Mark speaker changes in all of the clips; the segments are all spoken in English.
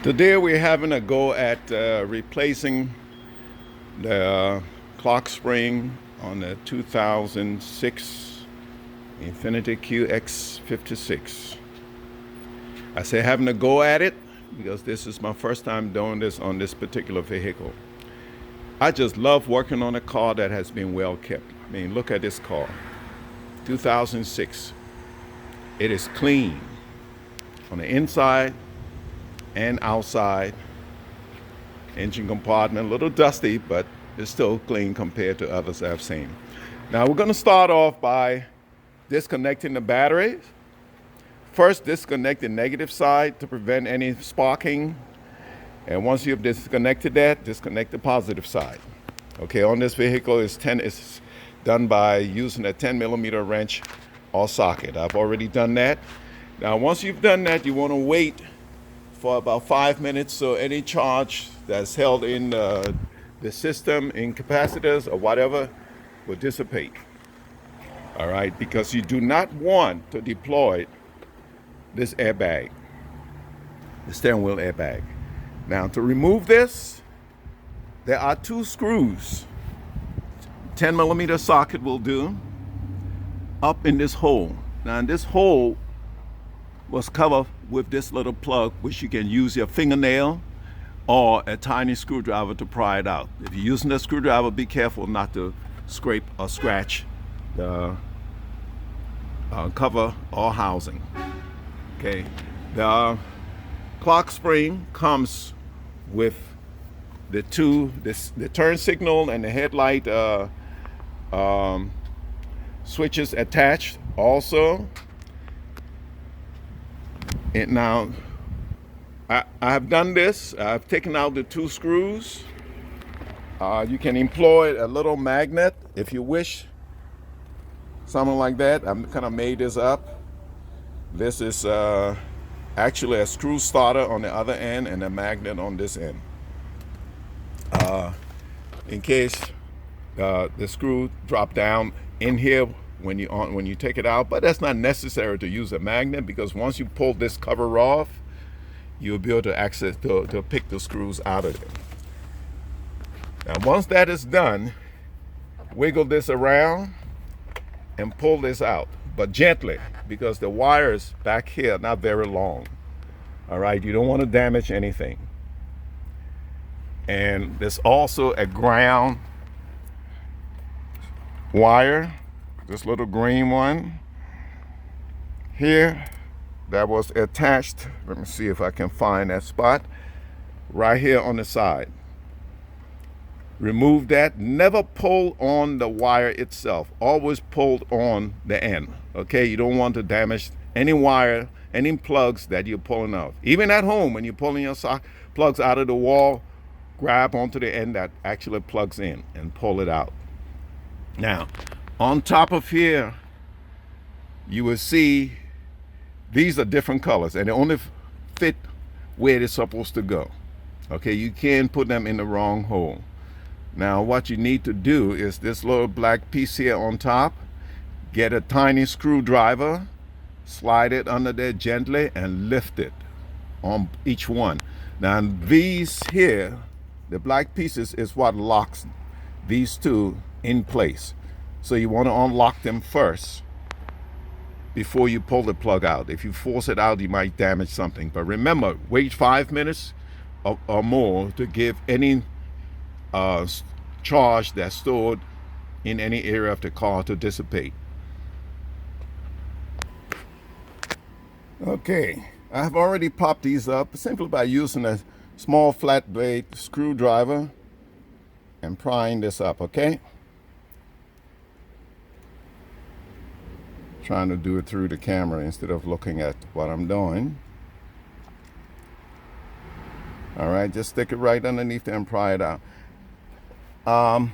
Speaker 1: Today we're having a go at replacing the clock spring on the 2006 Infiniti QX56. I say having a go at it because this is my first time doing this on this particular vehicle. I just love working on a car that has been well kept. I mean, look at this car, 2006. It is clean on the inside and outside. Engine compartment a little dusty, but it's still clean compared to others I've seen. Now we're going to start off by disconnecting the batteries. First, disconnect the negative side to prevent any sparking, and once you've disconnected that, disconnect the positive side. Okay, on this vehicle it's done by using a 10mm wrench or socket. I've already done that. Now once you've done that, you want to wait for about 5 minutes so any charge that's held in the system, in capacitors or whatever, will dissipate. All right, because you do not want to deploy this airbag, the steering wheel airbag. Now to remove this, there are 2 screws. 10mm socket will do, up in this hole. Now in this hole was covered with this little plug, which you can use your fingernail or a tiny screwdriver to pry it out. If you're using a screwdriver, be careful not to scrape or scratch the cover or housing. Okay, the clock spring comes with the the turn signal and the headlight switches attached also. And now I have done this. I've taken out the 2 screws. You can employ a little magnet if you wish, something like that. I'm kind of made this up. This is actually a screw starter on the other end and a magnet on this end. In case the screw drop down in here when you take it out, but that's not necessary to use a magnet, because once you pull this cover off, you'll be able to access to pick the screws out of it. Now once that is done, wiggle this around and pull this out, but gently, because the wires back here are not very long. All right, you don't want to damage anything. And there's also a ground wire, this little green one here that was attached. Let me see if I can find that spot right here on the side. Remove that. Never pull on the wire itself, always pull on the end. Okay, you don't want to damage any wire, any plugs that you're pulling off. Even at home, when you're pulling your plugs out of the wall, grab onto the end that actually plugs in and pull it out. Now on top of here, you will see these are different colors, and they only fit where they're supposed to go. Okay, you can put them in the wrong hole. Now what you need to do is this little black piece here on top, get a tiny screwdriver, slide it under there gently and lift it on each one. Now these here, the black pieces, is what locks these 2 in place. So you want to unlock them first before you pull the plug out. If you force it out, you might damage something. But remember, wait 5 minutes or more to give any charge that's stored in any area of the car to dissipate. Okay, I've already popped these up simply by using a small flat blade screwdriver and prying this up. Okay, trying to do it through the camera instead of looking at what I'm doing. All right, just stick it right underneath there and pry it out. I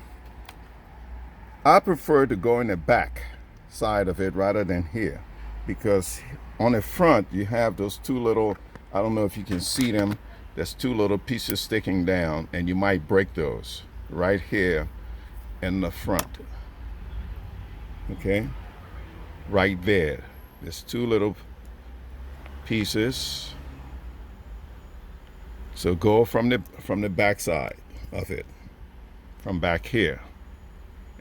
Speaker 1: prefer to go in the back side of it rather than here, because on the front you have those 2 little, I don't know if you can see them, there's 2 little pieces sticking down, and you might break those right here in the front. Okay, right there, there's 2 little pieces So go from the back side of it, from back here,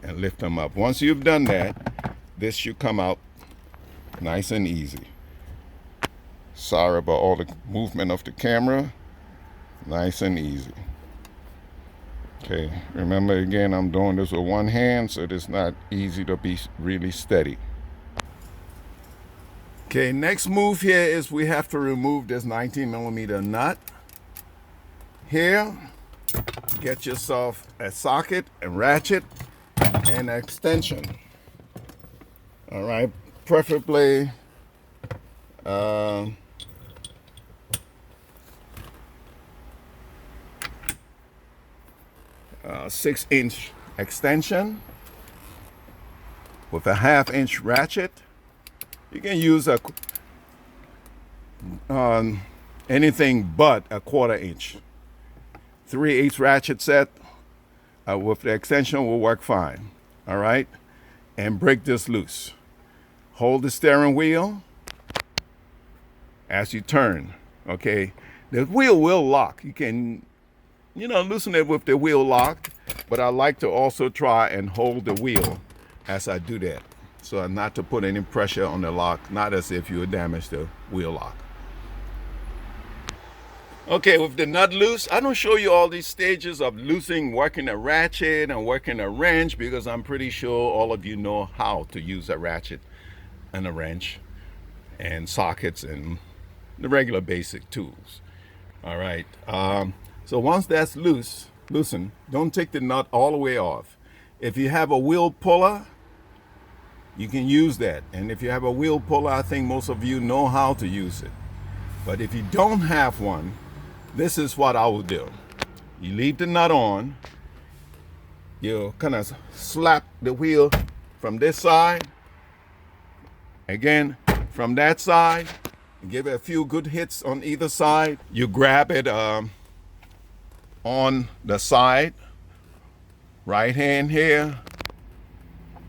Speaker 1: and lift them up. Once you've done that, this should come out nice and easy. Sorry about all the movement of the camera. Nice and easy. Okay, remember again, I'm doing this with one hand, so it's not easy to be really steady. Okay, next move here is we have to remove this 19mm nut. Here, get yourself a socket, a ratchet, and an extension. All right, preferably 6-inch extension with a 1/2-inch ratchet. You can use anything but a 1/4 inch. 3/8 ratchet set with the extension will work fine. All right, and break this loose. Hold the steering wheel as you turn. Okay, the wheel will lock. You can, loosen it with the wheel locked, but I like to also try and hold the wheel as I do that, so not to put any pressure on the lock, not as if you would damage the wheel lock. Okay, with the nut loose, I don't show you all these stages of loosening, working a ratchet and working a wrench, because I'm pretty sure all of you know how to use a ratchet and a wrench and sockets and the regular basic tools. All right, so once that's loosened, don't take the nut all the way off. If you have a wheel puller, you can use that. And if you have a wheel puller, I think most of you know how to use it. But if you don't have one, this is what I will do. You leave the nut on, you kind of slap the wheel from this side, again from that side, give it a few good hits on either side. You grab it on the side, right hand here,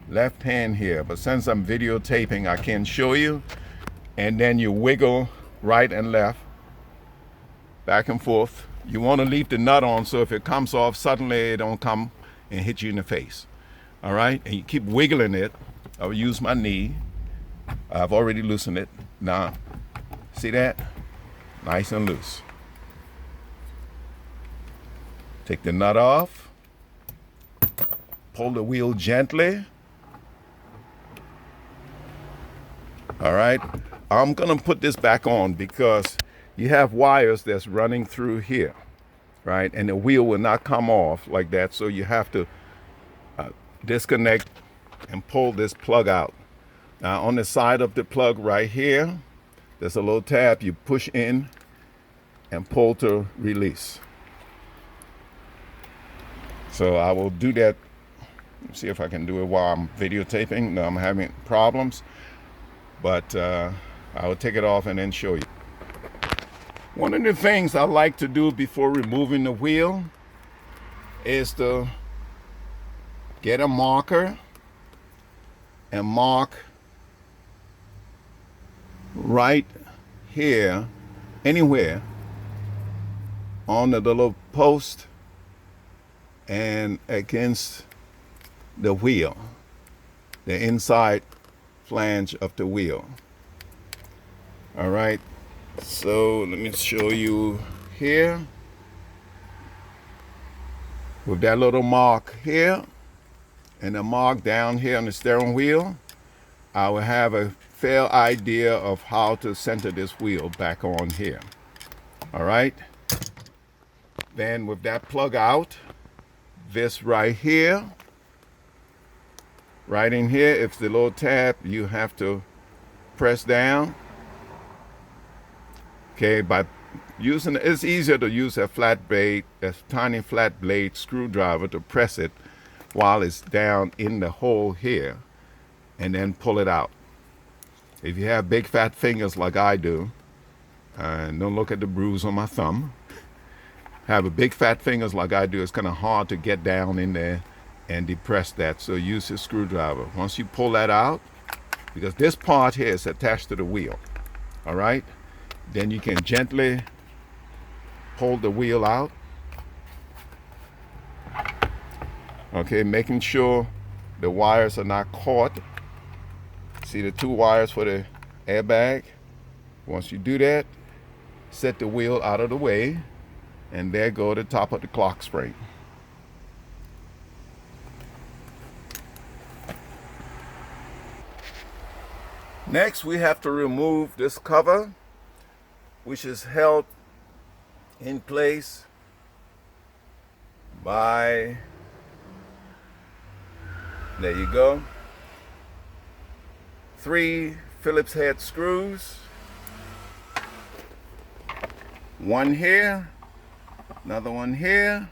Speaker 1: left hand here, but since I'm videotaping, I can't show you. And then you wiggle right and left, back and forth. You want to leave the nut on, so if it comes off suddenly, it don't come and hit you in the face. All right, and you keep wiggling it. I'll use my knee. I've already loosened it. Now, see that? Nice and loose. Take the nut off. Pull the wheel gently. All right, I'm gonna put this back on because you have wires that's running through here, right? And the wheel will not come off like that, so you have to disconnect and pull this plug out. Now on the side of the plug right here, there's a little tab you push in and pull to release. So I will do that. Let's see if I can do it while I'm videotaping. No, I'm having problems, but I will take it off and then show you. One of the things I like to do before removing the wheel is to get a marker and mark right here, anywhere on the little post and against the wheel, the inside flange of the wheel. All right, so let me show you here with that little mark here and a mark down here on the steering wheel. I will have a fair idea of how to center this wheel back on here. All right, then with that plug out, this right here, right in here, it's the little tab you have to press down. Okay, by using, it's easier to use a flat blade, a tiny flat blade screwdriver to press it while it's down in the hole here, and then pull it out. If you have big fat fingers like I do, and don't look at the bruise on my thumb, have a big fat fingers like I do, it's kind of hard to get down in there and depress that, so use a screwdriver. Once you pull that out, because this part here is attached to the wheel, all right, then you can gently pull the wheel out. Okay, making sure the wires are not caught. See the 2 wires for the airbag? Once you do that, set the wheel out of the way, and there go the top of the clock spring. Next, we have to remove this cover, which is held in place by, there you go, 3 Phillips head screws. 1 here, another one here,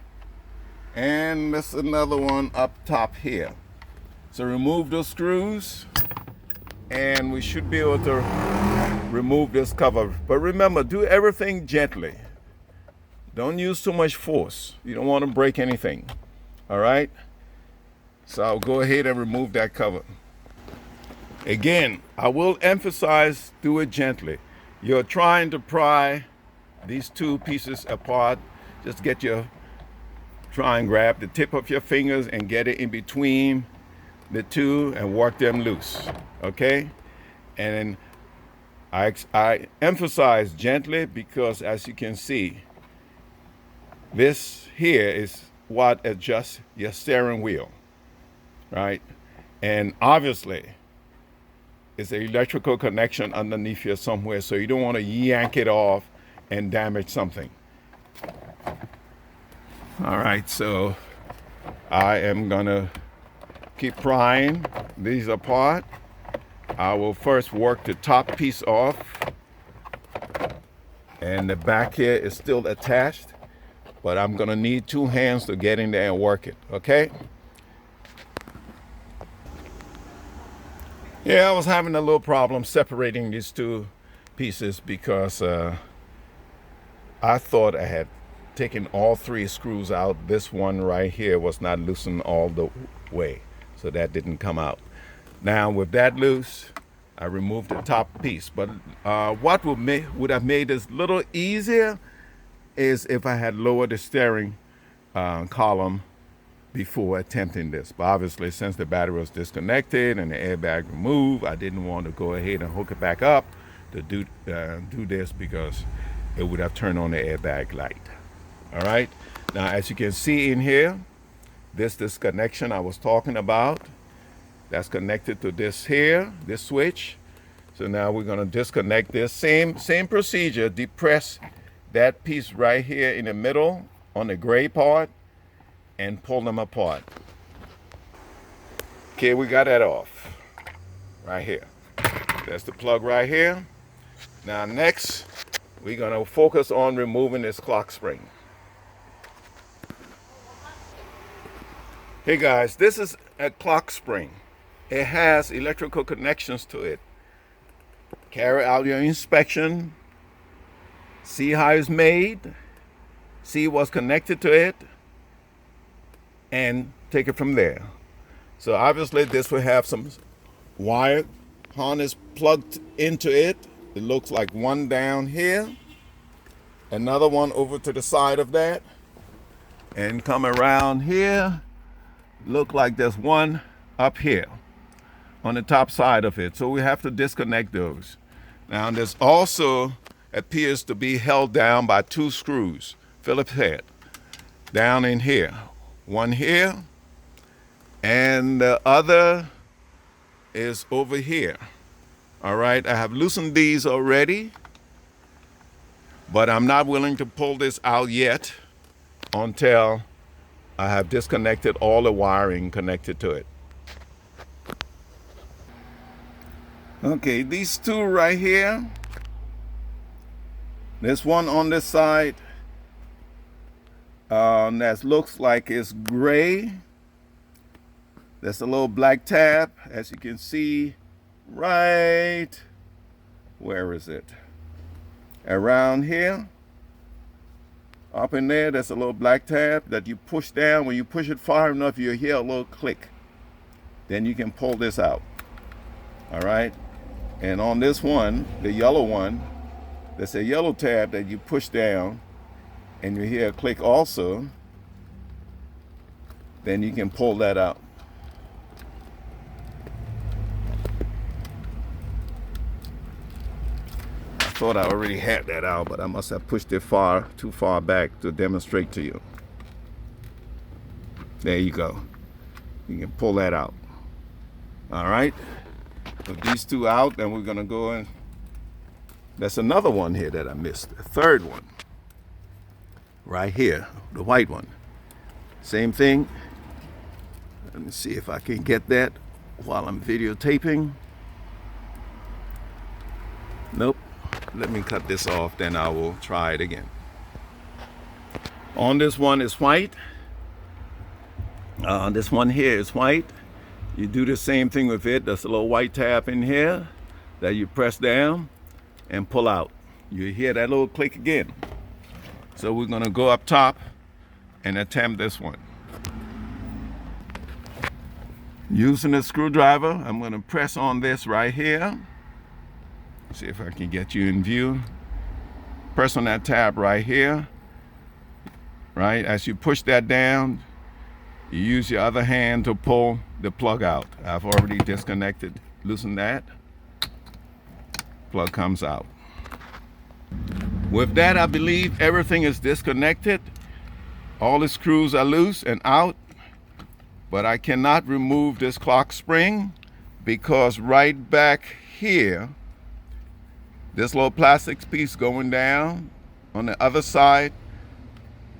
Speaker 1: and there's another one up top here. So remove those screws, and we should be able to remove this cover. But remember, do everything gently. Don't use too much force. You don't want to break anything. All right? So I'll go ahead and remove that cover. Again, I will emphasize, do it gently. You're trying to pry these 2 pieces apart. Just try and grab the tip of your fingers and get it in between the 2 and work them loose. Okay? And I emphasize gently because, as you can see, this here is what adjusts your steering wheel, right? And obviously, it's an electrical connection underneath here somewhere, so you don't want to yank it off and damage something. All right, so I am gonna keep prying these apart. I will first work the top piece off, and the back here is still attached, but I'm gonna need 2 hands to get in there and work it, okay? Yeah, I was having a little problem separating these 2 pieces because I thought I had taken all 3 screws out. This one right here was not loosened all the way, so that didn't come out. Now with that loose, I removed the top piece. But what would have made this a little easier is if I had lowered the steering column before attempting this. But obviously, since the battery was disconnected and the airbag removed, I didn't want to go ahead and hook it back up to do this because it would have turned on the airbag light. All right. Now, as you can see in here, this connection I was talking about, that's connected to this here, this switch. So now we're going to disconnect this. Same procedure. Depress that piece right here in the middle on the gray part and pull them apart. Okay, we got that off right here. That's the plug right here. Now next, we're going to focus on removing this clock spring. Hey guys, this is a clock spring. It has electrical connections to it. Carry out your inspection. See how it's made. See what's connected to it. And take it from there. So obviously this will have some wire harness plugged into it. It looks like one down here. Another one over to the side of that. And come around here. Look like there's one up here on the top side of it. So we have to disconnect those. Now there's also appears to be held down by 2 screws, Phillips head, down in here. One here, and the other is over here. All right, I have loosened these already, but I'm not willing to pull this out yet until I have disconnected all the wiring connected to it. Okay, these 2 right here, this one on this side, that looks like it's gray. There's a little black tab, as you can see, right, where is it? Around here. Up in there, there's a little black tab that you push down. When you push it far enough, you'll hear a little click. Then you can pull this out. All right? And on this one, the yellow one, there's a yellow tab that you push down, and you hear a click also, then you can pull that out. I thought I already had that out, but I must have pushed it too far back to demonstrate to you. There you go. You can pull that out. All right. Put these two out, then we're going to go in. There's another one here that I missed. The third one. Right here. The white one. Same thing. Let me see if I can get that while I'm videotaping. Nope. Let me cut this off, then I will try it again. On this one is white. This one here is white. You do the same thing with it. There's a little white tab in here that you press down and pull out. You hear that little click again. So we're going to go up top and attempt this one. Using a screwdriver, I'm going to press on this right here. See if I can get you in view. Press on that tab right here. Right, as you push that down, you use your other hand to pull the plug out. I've already disconnected. Loosen that. Plug comes out. With that, I believe everything is disconnected. All the screws are loose and out. But I cannot remove this clock spring because right back here, this little plastic piece going down on the other side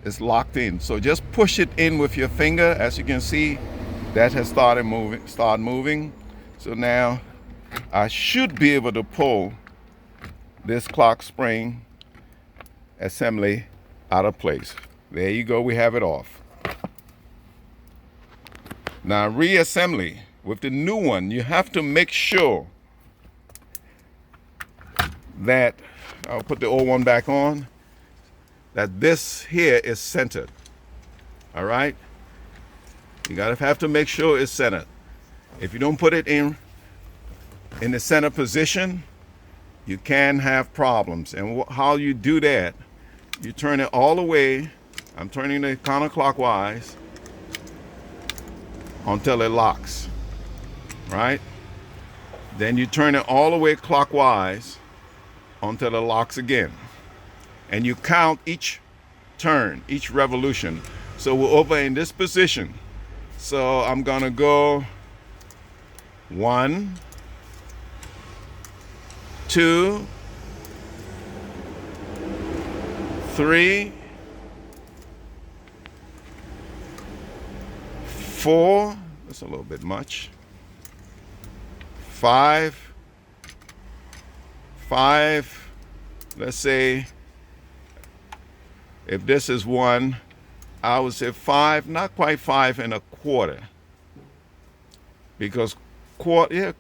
Speaker 1: is locked in. So just push it in with your finger. As you can see, that has started moving. So now I should be able to pull this clock spring assembly out of place. There you go, we have it off. Now reassembly with the new one, you have to make sure that, I'll put the old one back on, that this here is centered. All right? You gotta have to make sure it's centered. If you don't put it in the center position, you can have problems. And how you do that, you turn it all the way, I'm turning it counterclockwise until it locks, right? Then you turn it all the way clockwise until it locks again. And you count each turn, each revolution. So we're over in this position. So I'm gonna go 1, 2, 3, 4, that's a little bit much. 5, let's say, if this is 1, I would say 5, not quite 5 1/4. Because if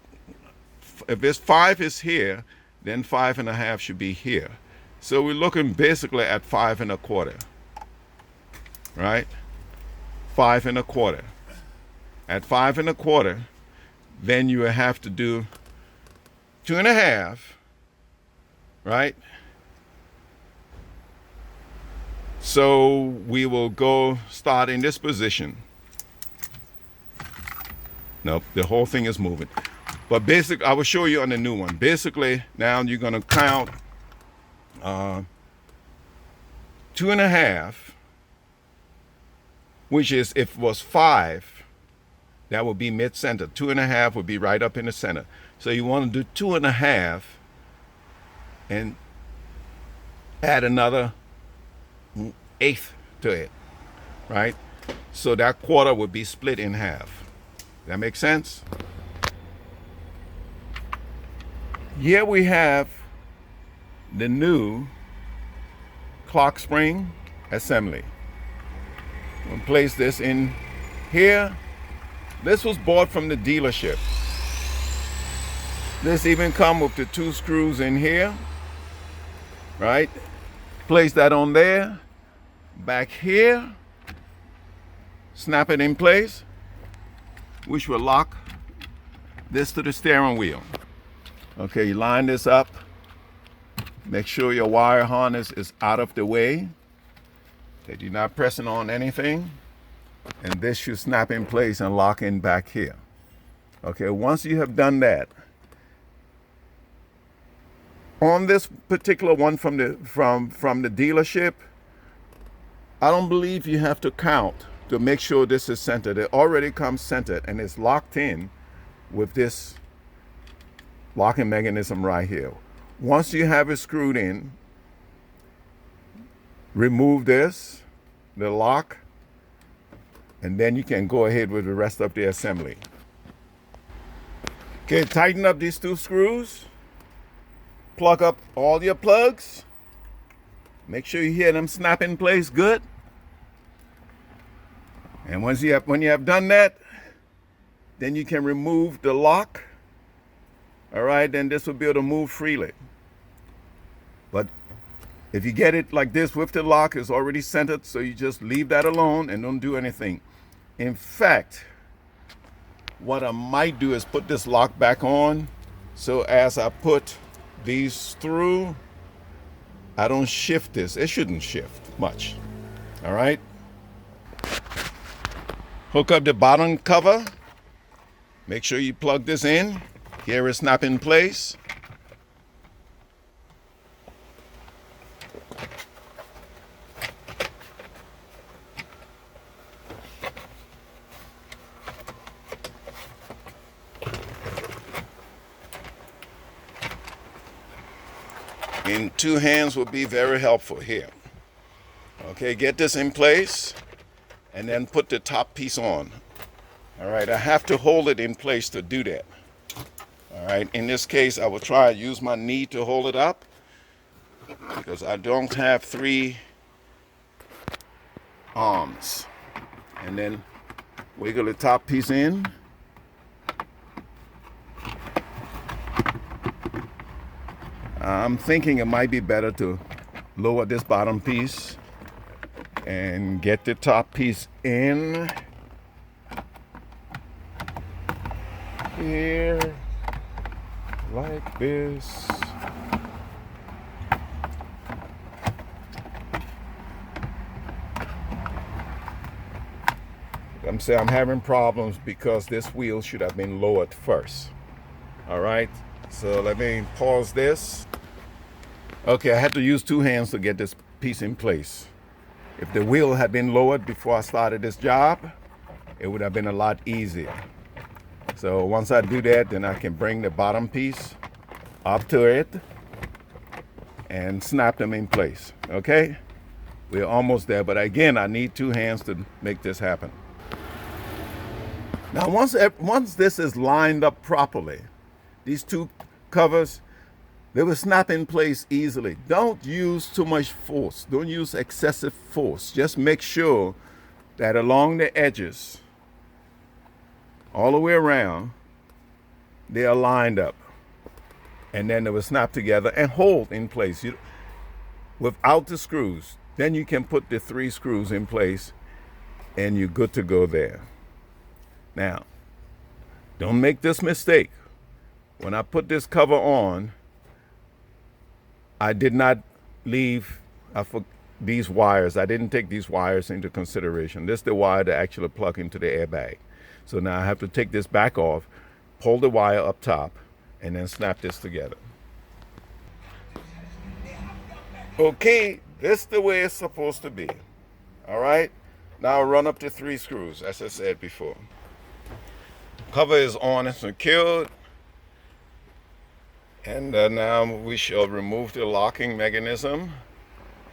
Speaker 1: this 5 is here, then 5 1/2 should be here. So we're looking basically at 5 1/4, right? 5 1/4. At 5 1/4, then you have to do 2 1/2, right? So we will go start in this position. Nope, the whole thing is moving. But basically, I will show you on the new one. Basically, now you're gonna count 2 1/2, which is, if it was 5, that would be mid-center. 2 1/2 would be right up in the center. So you want to do 2 1/2 and add another 1/8 to it, right? So that quarter would be split in half. That makes sense? Here we have the new clock spring assembly. We'll place this in here. This was bought from the dealership. This even comes with the 2 screws in here, right? Place that on there. Back here, snap it in place, which will lock this to the steering wheel. Okay, you line this up. Make sure your wire harness is out of the way. that you're not pressing on anything, and this should snap in place and lock in back here. Okay, once you have done that, on this particular one from the dealership, I don't believe you have to count to make sure this is centered. It already comes centered and it's locked in with this locking mechanism right here. Once you have it screwed in, remove this, the lock, and then you can go ahead with the rest of the assembly. Okay, tighten up these two screws. Plug up all your plugs. Make sure you hear them snap in place good. And when you have done that, then you can remove the lock. All right, then this will be able to move freely. But if you get it like this with the lock, it's already centered, so you just leave that alone and don't do anything. In fact, what I might do is put this lock back on, so as I put these through, I don't shift this. It shouldn't shift much. All right. Hook up the bottom cover. Make sure you plug this in. Here is snap in place. And two hands will be very helpful here. Okay, get this in place and then put the top piece on. All right, I have to hold it in place to do that. All right, in this case, I will try to use my knee to hold it up because I don't have 3 arms. And then wiggle the top piece in. I'm thinking it might be better to lower this bottom piece and get the top piece in here like this. I'm saying I'm having problems because this wheel should have been lowered first. All right, so let me pause this. Okay, I had to use 2 hands to get this piece in place. If the wheel had been lowered before I started this job, it would have been a lot easier. So once I do that, then I can bring the bottom piece up to it and snap them in place. Okay, we're almost there, but again, I need 2 hands to make this happen. Now once this is lined up properly, these 2 covers, they will snap in place easily. Don't use too much force. Don't use excessive force. Just make sure that along the edges, all the way around, they are lined up. And then they will snap together and hold in place without the screws. Then you can put the 3 screws in place and you're good to go there. Now, don't make this mistake. When I put this cover on, I did not leave these wires. I didn't take these wires into consideration. This is the wire to actually plug into the airbag. So now I have to take this back off, pull the wire up top, and then snap this together. Okay, this is the way it's supposed to be. All right, now run up to 3 screws, as I said before. Cover is on and secured. And now we shall remove the locking mechanism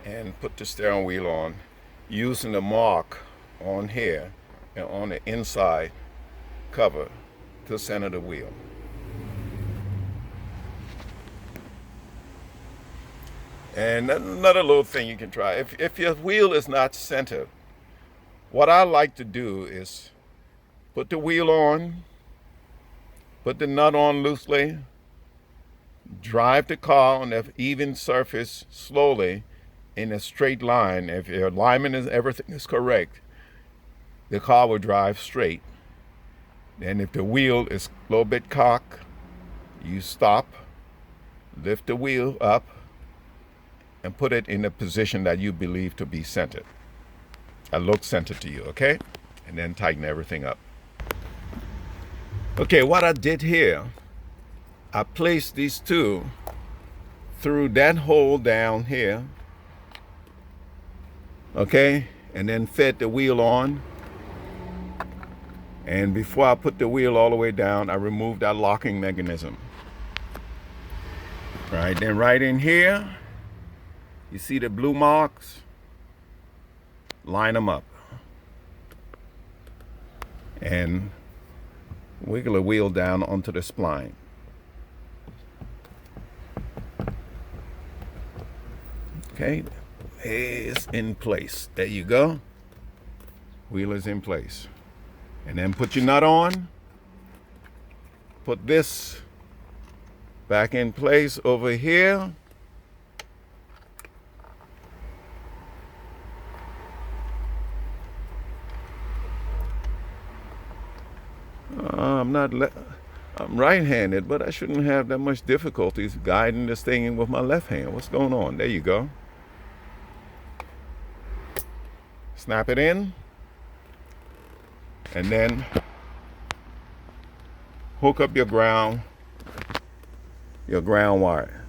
Speaker 1: and put the steering wheel on using the mark on here and on the inside cover to center the wheel. And another little thing you can try, if your wheel is not centered, what I like to do is put the wheel on, put the nut on loosely, drive the car on an even surface slowly in a straight line. If your alignment is everything is correct, the car will drive straight. Then if the wheel is a little bit cocked, you stop, lift the wheel up, and put it in a position that you believe to be centered. look center to you, okay? And then tighten everything up. Okay, what I did here, I placed these two through that hole down here, okay? And then fed the wheel on. And before I put the wheel all the way down, I removed that locking mechanism. Right, then right in here, you see the blue marks? Line them up. And wiggle the wheel down onto the spline. Okay, it's in place. There you go. Wheel is in place. And then put your nut on. Put this back in place over here. I'm right-handed, but I shouldn't have that much difficulties guiding this thing in with my left hand. What's going on? There you go. Snap it in. And then hook up your ground wire.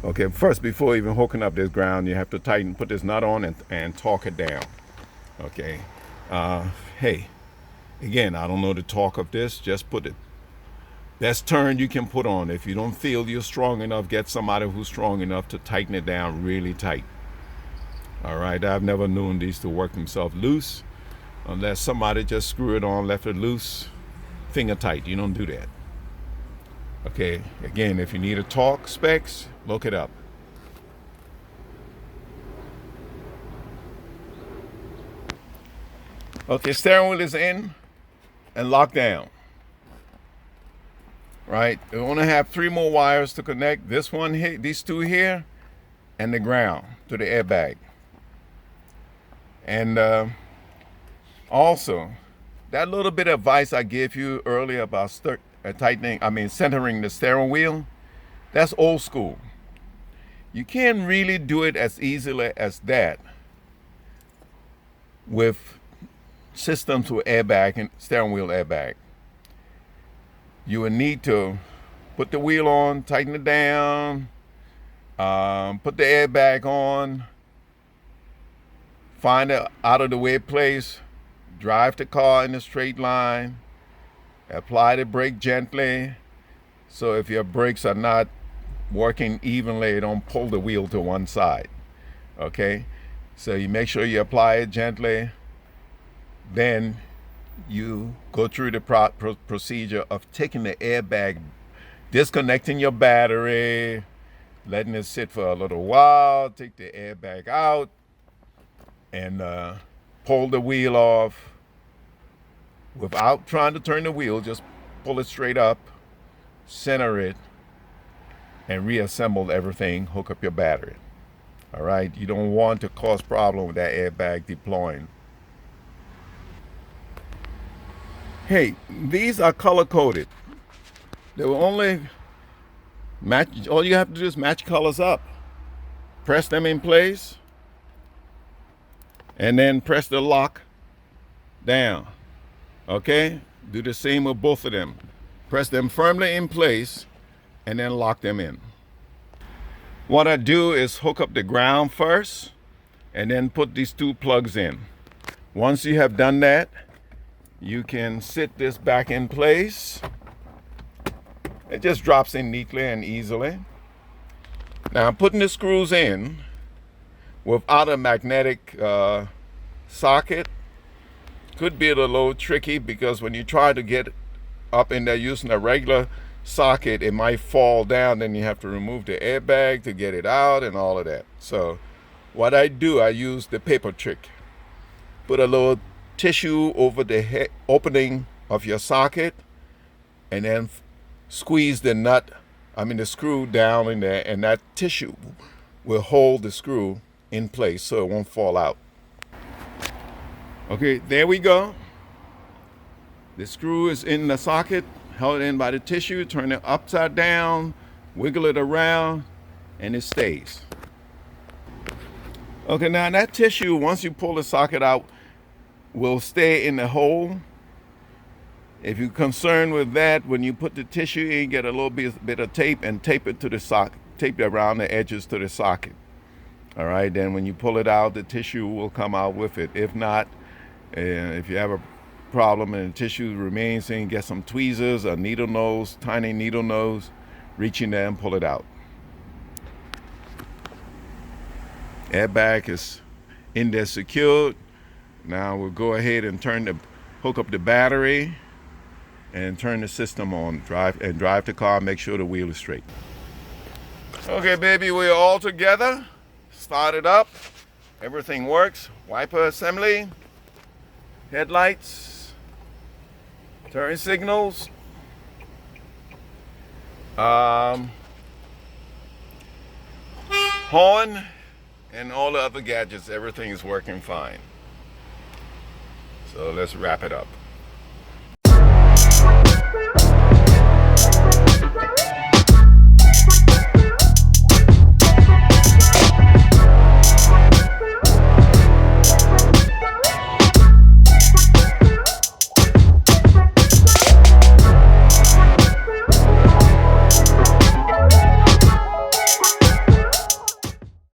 Speaker 1: Okay, first, before even hooking up this ground, you have to put this nut on and torque it down. Okay. Hey, again, I don't know the torque of this. Just put it. Best turn you can put on. If you don't feel you're strong enough, get somebody who's strong enough to tighten it down really tight. All right, I've never known these to work themselves loose unless somebody just screw it on, left it loose, finger tight. You don't do that. Okay, again, if you need a torque specs, look it up. Okay, steering wheel is in and locked down. Right, we only have 3 more wires to connect. This one here, these 2 here, and the ground to the airbag. And also, that little bit of advice I gave you earlier about centering the steering wheel, that's old school. You can't really do it as easily as that with systems with airbag and steering wheel airbag. You would need to put the wheel on, tighten it down, put the airbag on, find an out of the way place, drive the car in a straight line, apply the brake gently, so if your brakes are not working evenly, don't pull the wheel to one side. Okay, so you make sure you apply it gently, then you go through the procedure of taking the airbag, disconnecting your battery, letting it sit for a little while, take the airbag out, and pull the wheel off without trying to turn the wheel. Just pull it straight up, center it, and reassemble everything. Hook up your battery. All right, you don't want to cause problem with that airbag deploying. Hey, these are color coded. They will only match. All you have to do is match colors up, press them in place, and then press the lock down. Okay, do the same with both of them. Press them firmly in place and then lock them in. What I do is hook up the ground first and then put these 2 plugs in. Once you have done that, you can sit this back in place. It just drops in neatly and easily. Now, putting the screws in without a magnetic socket could be a little tricky, because when you try to get up in there using a regular socket, it might fall down. Then you have to remove the airbag to get it out and all of that. So what I do, I use the paper trick. Put a little tissue over the opening of your socket and then squeeze the screw down in there, and that tissue will hold the screw in place so it won't fall out. Okay, there we go. The screw is in the socket, held in by the tissue. Turn it upside down, wiggle it around, and it stays. Okay, now that tissue, once you pull the socket out, will stay in the hole. If you're concerned with that, when you put the tissue in, get a little bit of tape and tape it to the socket, tape it around the edges to the socket. All right, then when you pull it out, the tissue will come out with it. If not, if you have a problem and the tissue remains in, get some tweezers, a needle nose, tiny needle nose, reach in there and pull it out. Airbag is in there secured. Now we'll go ahead and hook up the battery and turn the system on. Drive the car, make sure the wheel is straight. Okay, baby, we're all together. Start it up. Everything works. Wiper assembly, headlights, turn signals, horn, and all the other gadgets. Everything is working fine. So let's wrap it up.